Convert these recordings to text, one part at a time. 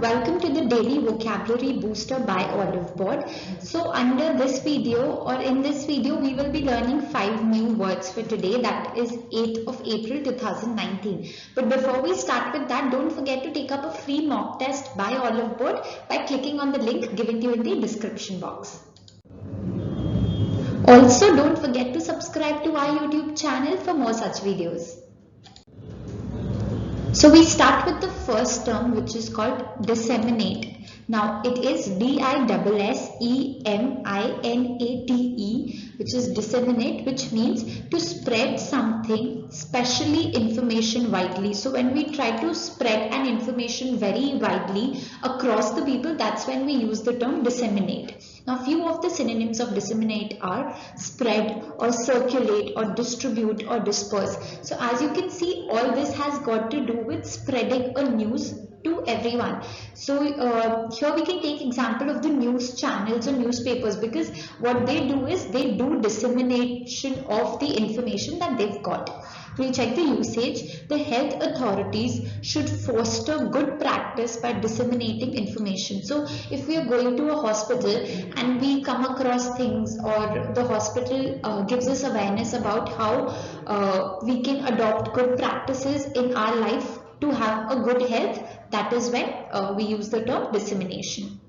welcome to the daily vocabulary booster by Oliveboard. So under this video or in this video we will be learning 5 new words for today, that is 8th of April 2019. But before we start with that, don't forget to take up a free mock test by Oliveboard by clicking on the link given to you in the description box. Also don't forget to subscribe to our YouTube channel for more such videos. So we start with the first term, which is called disseminate. Now it is D-I-S-S-E-M-I-N-A-T-E, which is disseminate, which means to spread something, especially information widely. So when we try to spread an information very widely across the people, that's when we use the term disseminate. Now few of the synonyms of disseminate are spread or circulate or distribute or disperse. So as you can see, all this has got to do with spreading a news to everyone. So here we can take example of the news channels or newspapers, because what they do is they do dissemination of the information that they've got. We'll check the usage. The health authorities should foster good practice by disseminating information. So if we are going to a hospital and we come across things, or the hospital gives us awareness about how we can adopt good practices in our life to have a good health, that is when we use the term dissemination.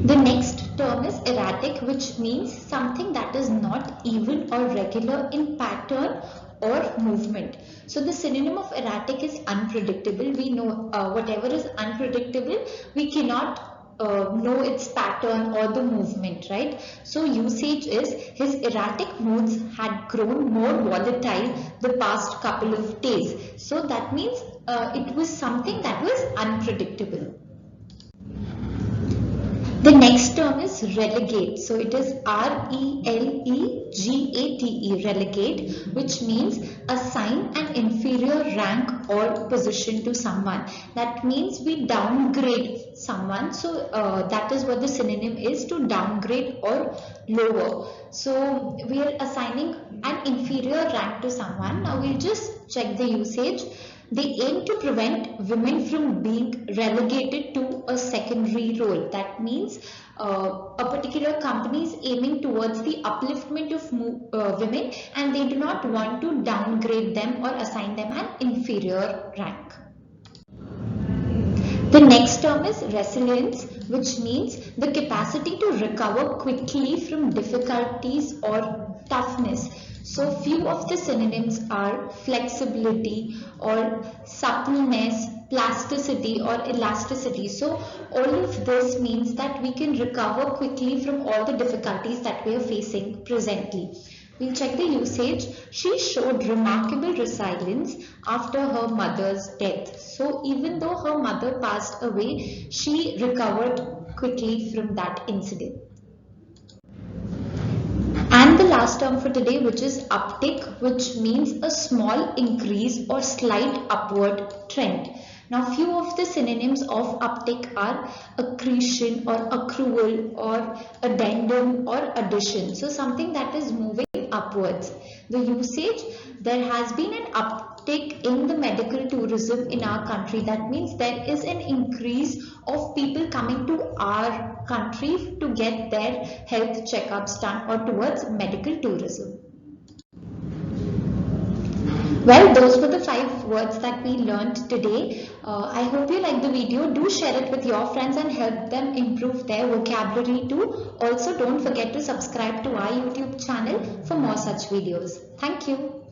The next term is erratic, which means something that is not even or regular in pattern or movement. So the synonym of erratic is unpredictable. We know whatever is unpredictable, we cannot know its pattern or the movement, right? So usage is his erratic moods had grown more volatile the past couple of days. So that means it was something that was unpredictable. The next term is relegate. So it is R-E-L-E-G-A-T-E, relegate, which means assign an inferior rank or position to someone. That means we downgrade someone. So that is what the synonym is, to downgrade or lower. So we are assigning an inferior rank to someone. Now we'll just check the usage. They aim to prevent women from being relegated to a secondary role. That means a particular company is aiming towards the upliftment of women, and they do not want to downgrade them or assign them an inferior rank. The next term is resilience, which means the capacity to recover quickly from difficulties or toughness. So few of the synonyms are flexibility or suppleness, plasticity or elasticity. So all of this means that we can recover quickly from all the difficulties that we are facing presently. We'll check the usage. She showed remarkable resilience after her mother's death. So even though her mother passed away, she recovered quickly from that incident. And the last term for today, which is uptick, which means a small increase or slight upward trend. Now few of the synonyms of uptick are accretion or accrual or addendum or addition. So something that is moving upwards. The usage, there has been an uptick in the medical tourism in our country. That means there is an increase of people coming to our country to get their health checkups done or towards medical tourism. Well, those were the 5 words that we learned today. I hope you liked the video. Do share it with your friends and help them improve their vocabulary too. Also, don't forget to subscribe to our YouTube channel for more such videos. Thank you.